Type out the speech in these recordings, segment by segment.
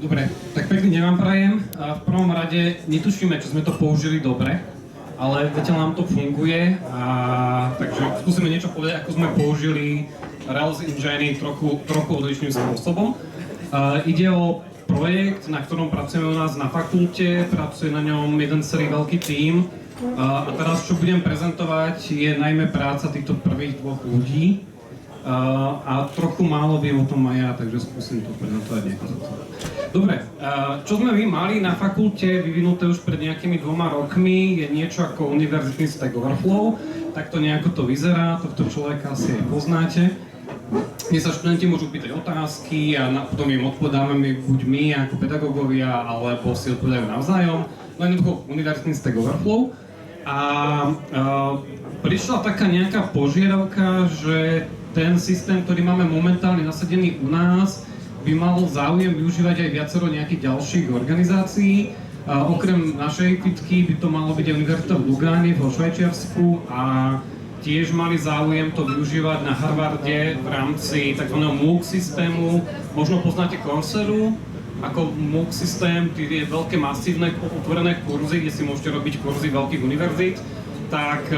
Dobre, tak pekný deň vám prajem. V prvom rade netušíme, čo sme to použili dobre, ale zatiaľ nám to funguje, takže skúsime niečo povedať, ako sme použili Rails Engine trochu odlišným spôsobom. Ide o projekt, na ktorom pracujeme u nás na fakulte, pracuje na ňom jeden celý veľký tím. A teraz, čo budem prezentovať, je najmä práca týchto prvých dvoch ľudí. A trochu málo viem o tom aj ja, takže skúsim to prezentovať nejako za to. Dobre, čo sme my mali na fakulte vyvinuté už pred nejakými 2 rokmi, je niečo ako univerzitný Stack Overflow. Takto nejako to vyzerá, tohto človeka asi aj poznáte. Kde sa študenti môžu pýtať otázky a potom im odpovedáme buď my ako pedagógovia, alebo si odpovedajú navzájom. No jednoducho univerzitný Stack Overflow. A prišla taká nejaká požiadavka, že ten systém, ktorý máme momentálne nasadený u nás, by mal záujem využívať aj viacero nejakých ďalších organizácií. Okrem našej fitky by to malo byť aj Univerzita v Lugáne vo Švajčiarsku a tiež mali záujem to využívať na Harvarde v rámci tzv. MOOC systému. Možno poznáte Coursera ako MOOC systém, kde je veľké masívne otvorené kurzy, kde si môžete robiť kurzy veľkých univerzít. Tak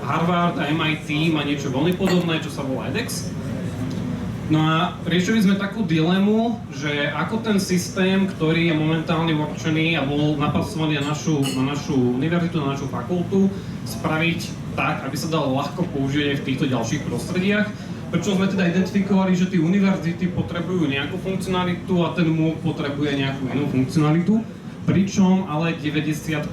Harvard a MIT má niečo veľmi podobné, čo sa volá edX. No a riešili sme takú dilemu, že ako ten systém, ktorý je momentálne určený a bol napasovaný na našu univerzitu, na našu fakultu, spraviť tak, aby sa dalo ľahko použiť aj v týchto ďalších prostrediach. Pričom sme teda identifikovali, že tie univerzity potrebujú nejakú funkcionalitu a ten MOOC potrebuje nejakú inú funkcionalitu. Pričom ale 90%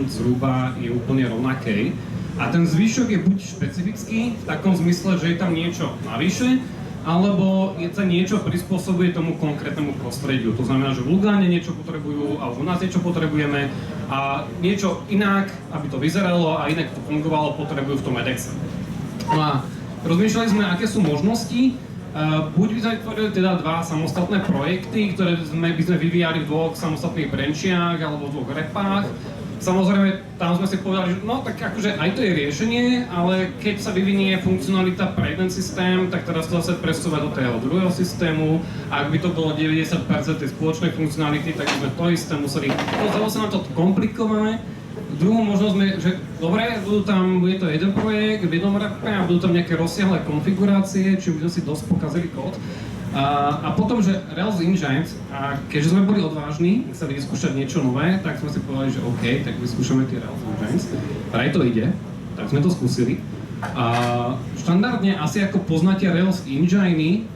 zhruba je úplne rovnaký. A ten zvyšok je buď špecifický, v takom zmysle, že je tam niečo navyše, alebo sa niečo prispôsobuje tomu konkrétnemu prostrediu. To znamená, že v Lugáne niečo potrebujú, alebo u nás niečo potrebujeme a niečo inak, aby to vyzeralo a inak to fungovalo, potrebujú v tom edX. No a rozmýšľali sme, aké sú možnosti. Buď by sme vytvorili teda 2 samostatné projekty, ktoré by sme vyvíjali v 2 samostatných branchiach alebo v 2 repách. Samozrejme, tam sme si povedali, že no tak akože aj to je riešenie, ale keď sa vyvinie funkcionalita pre jeden systém, tak teraz to zase presúva do toho druhého systému. A ak by to bolo 90% tej spoločnej funkcionality, tak by sme to isté museli. Zdalo sa nám to komplikované. Druhú možnosť sme, že dobre, bude to jeden projekt v jednom repe a budú tam nejaké rozsiahle konfigurácie, čím by sme si dosť pokazili kód. A potom, že Rails Engine, a keďže sme boli odvážni, chceli vyskúšať niečo nové, tak sme si povedali, že OK, tak vyskúšame tie Rails Engines. Vraj to ide, tak sme to skúsili. Štandardne asi ako poznáte Rails Engine,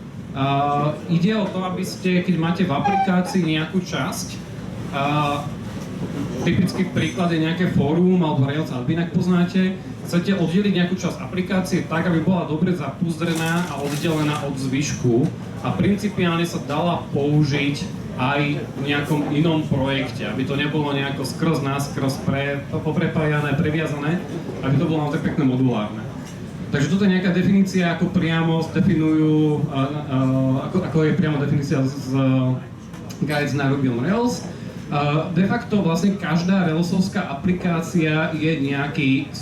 ide o to, aby ste, keď máte v aplikácii nejakú časť, typický príklad je nejaké fórum alebo Rails admin, ak poznáte, chcete oddeliť nejakú časť aplikácie tak, aby bola dobre zapúzdrená a oddelená od zvyšku a principiálne sa dala použiť aj v nejakom inom projekte, aby to nebolo nejako skrz poprepájané, previazané, aby to bolo naozaj pekné modulárne. Takže toto je nejaká definícia, ako priamo definujú, ako je priamo definícia z Guides na Ruby on Rails. De facto vlastne každá Railsovská aplikácia je nejaký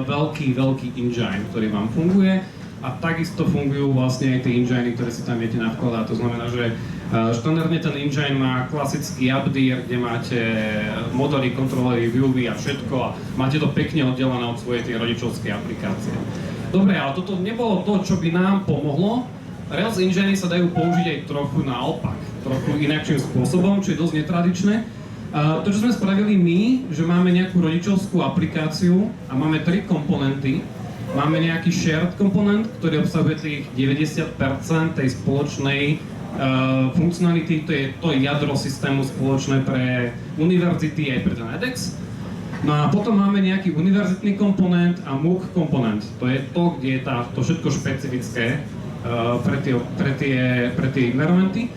veľký engine, ktorý vám funguje a takisto fungujú vlastne aj tie enginy, ktoré si tam viete navkladať. To znamená, že štandardne ten engine má klasický AppDir, kde máte modely, kontrolery, viewy a všetko a máte to pekne oddelené od svojej tej rodičovskej aplikácie. Dobre, ale toto nebolo to, čo by nám pomohlo. Rails engine sa dajú použiť aj trochu naopak, trochu inakším spôsobom, čo je dosť netradičné. To, čo sme spravili my, že máme nejakú rodičovskú aplikáciu a máme 3 komponenty. Máme nejaký shared komponent, ktorý obsahuje tých 90% tej spoločnej funkcionality, to je to jadro systému spoločné pre univerzity aj pre ten edX. No a potom máme nejaký univerzitný komponent a MOOC komponent. To je to, kde je to všetko špecifické pre tie environmenty.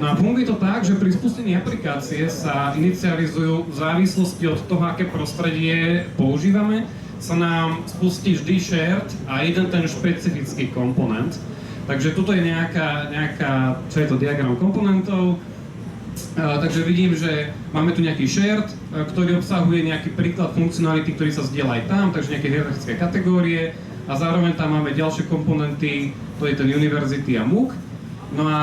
No a funguje to tak, že pri spustení aplikácie sa inicializujú v závislosti od toho, aké prostredie používame, sa nám spustí vždy shared a jeden ten špecifický komponent. Takže tuto je nejaká čo je to, diagram komponentov. Takže vidím, že máme tu nejaký shared, ktorý obsahuje nejaký príklad funkcionality, ktorý sa zdieľa aj tam, takže nejaké hierarchické kategórie. A zároveň tam máme ďalšie komponenty, to je ten Univerzity a MOOC. No a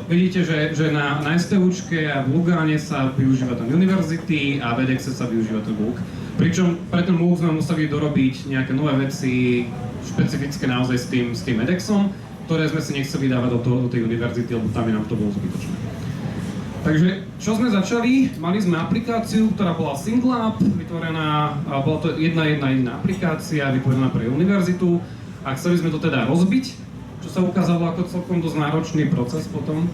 vidíte, že na STUčke a v Lugáne sa využíva ten University a v edX sa využíva ten MOOC. Pričom pre ten MOOC sme museli dorobiť nejaké nové veci špecifické naozaj s tým edXom, ktoré sme si nechceli dávať do tej univerzity, lebo tam by nám to bolo zbytočné. Takže čo sme začali? Mali sme aplikáciu, ktorá bola single app, vytvorená, bola to jedna aplikácia vytvorená pre univerzitu a chceli sme to teda rozbiť, čo sa ukázalo ako celkom dosť náročný proces potom.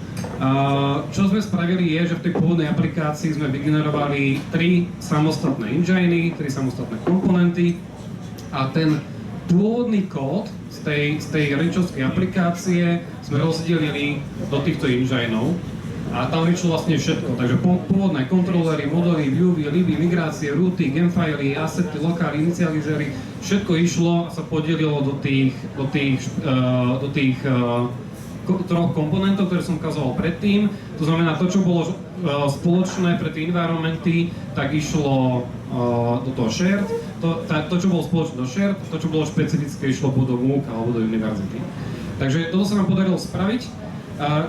Čo sme spravili je, že v tej pôvodnej aplikácii sme vygenerovali 3 samostatné enginy, 3 samostatné komponenty a ten pôvodný kód z tej rodičovskej aplikácie sme rozdelili do týchto engineov. A tam vyšlo vlastne všetko, takže pôvodné kontrolery, modely, viewy, liby, migrácie, rooty, gemfily, assety, lokály, inicializery, všetko išlo a sa podelilo do tých troch komponentov, ktoré som ukazoval predtým. To znamená, to, čo bolo spoločné pre tie environmenty, tak išlo do toho shared, to, čo bolo spoločné do shared, to, čo bolo špecifické, išlo buď do MOOC alebo do univerzity. Takže toto sa nám podarilo spraviť.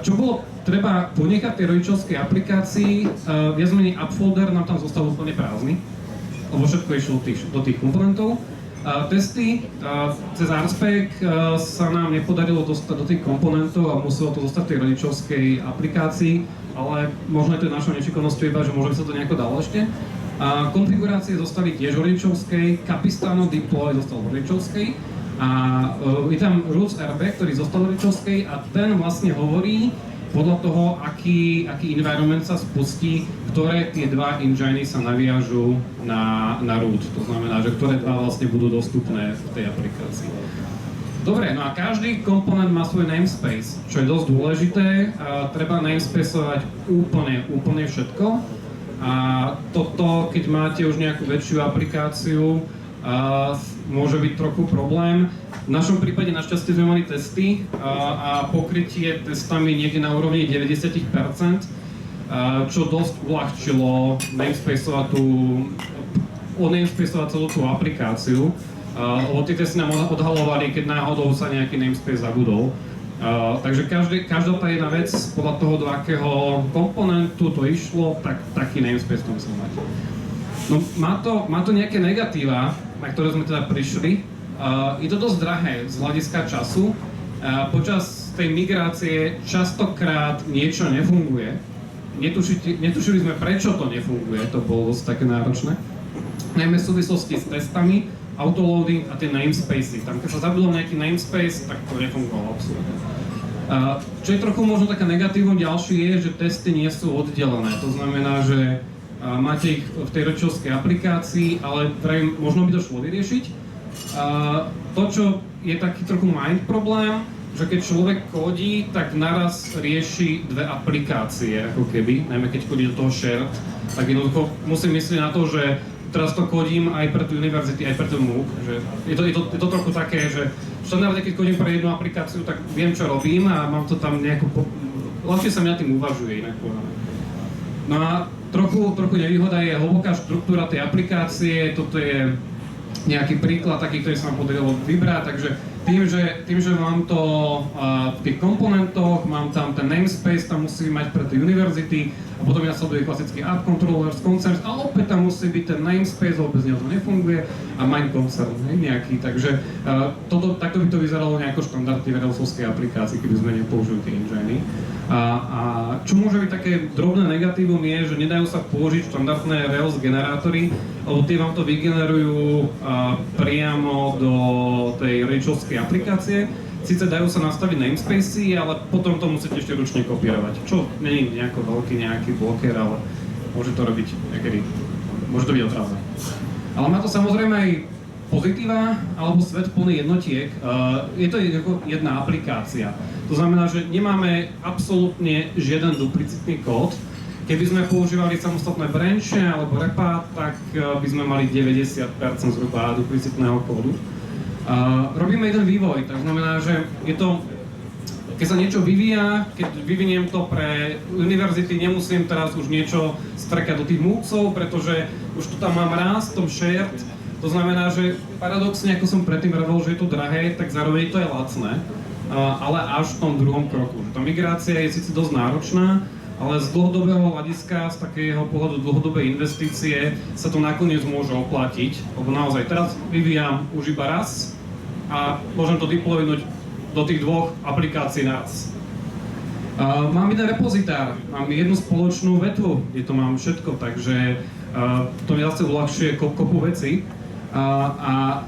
Čo bolo treba ponechať tej rodičovskej aplikácii, viac menej app folder nám tam zostal úplne prázdny, lebo všetko išlo do tých komponentov. Testy cez RSpec sa nám nepodarilo dostať do tých komponentov a muselo to zostať v tej rodičovskej aplikácii, ale možno je to našou nešikovnosťou iba, že možno by sa to nejako dalo ešte. Konfigurácie zostali tiež v rodičovskej, Capistano deploy zostal v rodičovskej a je tam Roots RB, ktorý zostal v rodičovskej a ten vlastne hovorí podľa toho, aký environment sa spustí, ktoré tie dva enginy sa naviažú na root. To znamená, že ktoré dva vlastne budú dostupné v tej aplikácii. Dobre, no a každý komponent má svoj namespace, čo je dosť dôležité. Treba namespaceovať úplne všetko. A toto, keď máte už nejakú väčšiu aplikáciu, môže byť trochu problém. V našom prípade našťastie sme mali testy a pokrytie testami niekde na úrovni 90%, čo dosť uľahčilo namespaceovať celú tú aplikáciu. Lebo tie testy nám odhalovali, keď náhodou sa nejaký namespace zabudol. Takže každá tá jedna vec, podľa toho, do akého komponentu to išlo, tak taký namespace to musel mať. No, má to nejaké negatíva, na ktoré sme teda prišli. Je to dosť drahé z hľadiska času. Počas tej migrácie častokrát niečo nefunguje. Netušili sme, prečo to nefunguje, to bolo dosť také náročné. Najmä v súvislosti s testami, autoloading a tie namespacey. Tam keď sa zabilo nejaký namespace, tak to nefungovalo absolútne. Čo je trochu možno taká negatívum ďalšie je, že testy nie sú oddelené. To znamená, že máte ich v tej rodičovskej aplikácii, ale možno by to šlo vyriešiť. To, čo je taký trochu mind problém, že keď človek kodí, tak naraz rieši dve aplikácie, ako keby, najmä keď kodí do toho shared, tak jednoducho musím myslieť na to, že teraz to kodím aj pre tú univerzity, aj pre ten MOOC, že je to trochu také, že štandardne keď kodím pre jednu aplikáciu, tak viem, čo robím a mám to tam nejakú, ľahšie sa mňa tým uvažuje inak povedané. No a trochu nevýhoda je hlboká štruktúra tej aplikácie, toto je nejaký príklad taký, ktorý sa nám podarilo vybrať, takže tým, že mám to v tých komponentoch, mám tam ten namespace, tam musí mať pre tie univerzity a potom nasleduje klasický app controllers, concerns a opäť tam musí byť ten namespace, lebo bez neho to nefunguje a main concern, nejaký, takže takto by to vyzeralo nejako štandardne v Railsovskej aplikácii, keby sme nepoužili tie enginy. A čo môže byť také drobné negatívum je, že nedajú sa použiť štandardné Rails generátory, lebo tie vám to vygenerujú priamo do tej rodičovskej aplikácie. Sice dajú sa nastaviť namespacey, ale potom to musíte ešte ručne kopírovať, čo nie je nejaký bloker, ale môže to robiť niekedy, môže to byť otravné. Ale má to samozrejme aj pozitíva, alebo svet plný jednotiek. Je to jedna aplikácia. To znamená, že nemáme absolútne žiaden duplicitný kód. Keby sme používali samostatné branche alebo repa, tak by sme mali 90% zhruba duplicitného kódu. Robíme jeden vývoj, tak znamená, že je to, keď sa niečo vyvíja, keď vyviniem to pre univerzity, nemusím teraz už niečo strekať do tých MOOCov, pretože už to tam mám raz v tom shared. To znamená, že paradoxne, ako som predtým hovoril, že je to drahé, tak zároveň to je lacné. ale až v tom druhom kroku. Tá migrácia je síce dosť náročná, ale z dlhodobého hľadiska, z takého pohľadu dlhodobej investície sa to nakoniec môže oplatiť, lebo naozaj teraz vyvíjam už iba raz a môžem to deploynúť do tých dvoch aplikácií naraz. Mám jeden repozitár, mám jednu spoločnú vetvu, kde to mám všetko, takže to mi zase uľahčuje kopu veci. A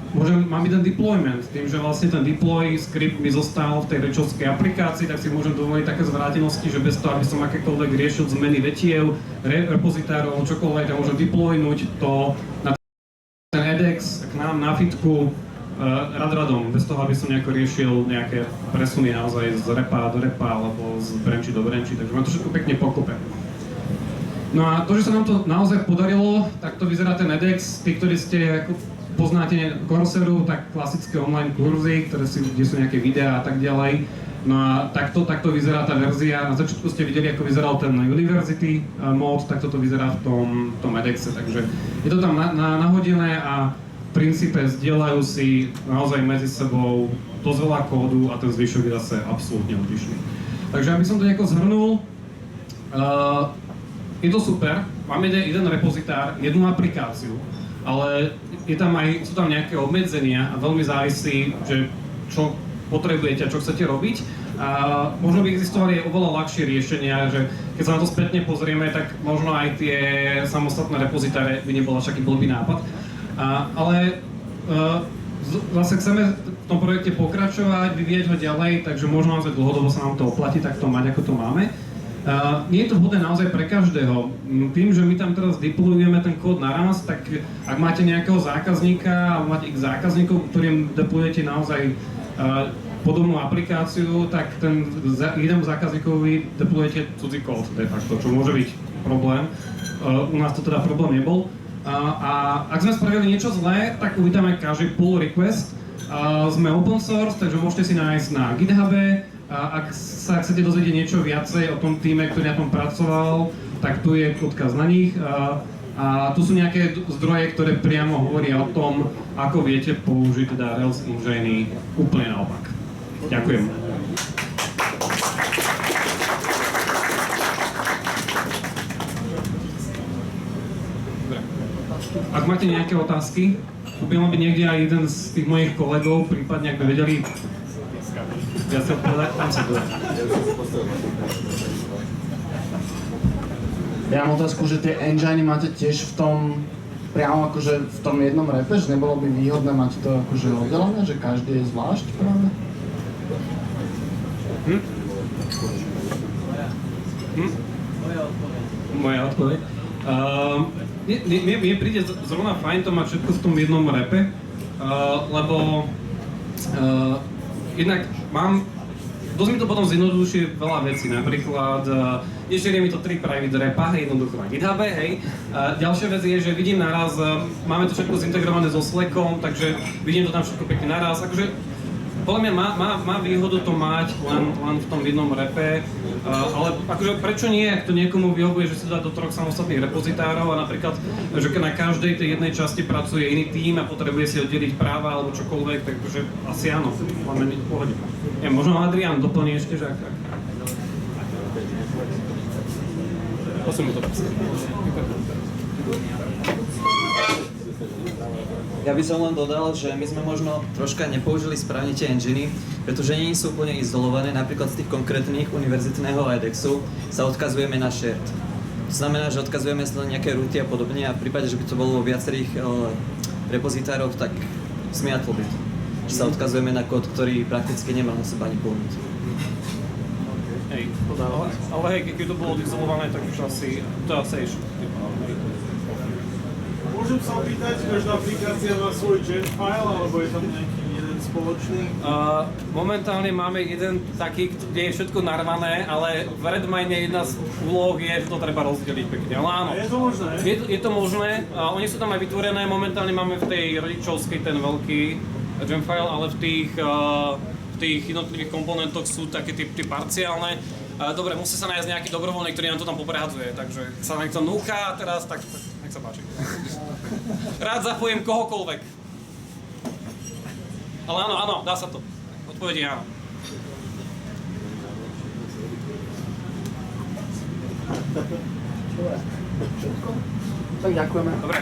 mám jeden deployment, tým, že vlastne ten deploy script mi zostal v tej rečovskej aplikácii, tak si môžem dovoliť také zvrátenosti, že bez toho, aby som akékoľvek riešil zmeny vetiev, repozitárov, čokoľvek, tak môžem deploynúť to na ten edX k nám na fitku radom, bez toho, aby som nejako riešil nejaké presuny naozaj z repa do repa alebo z branchi do branchi, takže mám to všetko pekne pokope. No a to, že sa nám to naozaj podarilo, tak to vyzerá ten edX, tí, ktorí ste poznáte Coursera, tak klasické online kurzy, kde sú nejaké videá a tak ďalej. No a takto vyzerá tá verzia. Na začiatku ste videli, ako vyzeral ten University mod, tak toto vyzerá v tom edX, takže je to tam nahodené a v princípe zdieľajú si naozaj medzi sebou dosť veľa kódu a ten zvyšok je zase absolútne odlišný. Takže aby som to nejako zhrnul, je to super, máme jeden repozitár, jednu aplikáciu, ale sú tam nejaké obmedzenia a veľmi závisí, že čo potrebujete a čo chcete robiť. A možno by existovali oveľa ľahšie riešenia, že keď sa na to spätne pozrieme, tak možno aj tie samostatné repozitáre by nebol až taký blbý nápad. Ale zase chceme v tom projekte pokračovať, vyvíjať ho ďalej, takže možno naozaj dlhodobo sa nám to oplatí takto mať, ako to máme. Nie je to vhodné naozaj pre každého. Tým, že my tam teraz deployujeme ten kód naraz, tak ak máte nejakého zákazníka alebo máte x zákazníkov, ktorým deployujete naozaj podobnú aplikáciu, tak ten jednému zákazníkovi deployujete cudzí kód de facto, čo môže byť problém. U nás to teda problém nebol. A ak sme spravili niečo zlé, tak uvítame každý pull request. Sme open source, takže môžete si nájsť na GitHube. Ak sa chcete dozvedieť niečo viacej o tom týme, ktorý na tom pracoval, tak tu je odkaz na nich. A tu sú nejaké zdroje, ktoré priamo hovoria o tom, ako viete použiť teda Rails engine úplne naopak. Ďakujem. Ak máte nejaké otázky, by mal byť niekde aj jeden z tých mojich kolegov, prípadne ak by vedeli viac sa odpovedať, tam sa bude. Ja mám otázku, že tie enginy máte tiež v tom, priamo akože v tom jednom repe, že nebolo by výhodné mať to akože oddelené, že každý je zvlášť práve? Moja odpoveď. Mne príde zrovna fajn to mať všetko v tom jednom repe, lebo jednak dosť mi to potom zjednodušuje veľa vecí, napríklad nežerie mi to 3 private repa, jednoducho na GitHube, hej. Ďalšia vec je, že vidím naraz, máme to všetko zintegrované so Slackom, takže vidím to tam všetko pekne naraz, akože podľa mňa má výhodu to mať len v tom jednom repe, ale akože prečo nie, ak to niekomu vyhovuje, že si to dá do 3 samostatných repozitárov a napríklad, že na každej tej jednej časti pracuje iný tím a potrebuje si oddeliť práva alebo čokoľvek, takže asi áno, máme pohode. Možno Adrián doplní ešte, že ak. Posunú to. Ja by som len dodal, že my sme možno troška nepoužili správne tie enginy, pretože nie sú úplne izolované, napríklad z tých konkrétnych univerzitného edexu sa odkazujeme na shared. To znamená, že odkazujeme sa na nejaké rooty a podobne a v prípade, že by to bolo vo viacerých repozitároch, tak smiatlo by to. Že sa odkazujeme na kód, ktorý prakticky nemá na seba ani použiť. Hej, ale hej, keď to bolo izolované, tak už asi ešte. Môžem sa opýtať, každá aplikácia má svoj gen file, alebo je tam nejaký jeden spoločný? Momentálne máme jeden taký, kde je všetko narvané, ale v Redmine jedna z úloh je, že to treba rozdeliť pekne. Ale áno, je to možné? Je to možné, oni sú tam aj vytvorené, momentálne máme v tej rodičovskej ten veľký gen file, ale v tých jednotlivých komponentoch sú také tie parciálne. Dobre, musí sa nájsť nejaký dobrovoľný, ktorý nám to tam poprehadzuje, takže sa nám to núcha teraz, tak nech sa páči. Rád zapojím kohokoľvek. Ale áno, dá sa to. Odpoveď je áno. Dobre. Všetko? Tak ďakujeme. Dobre.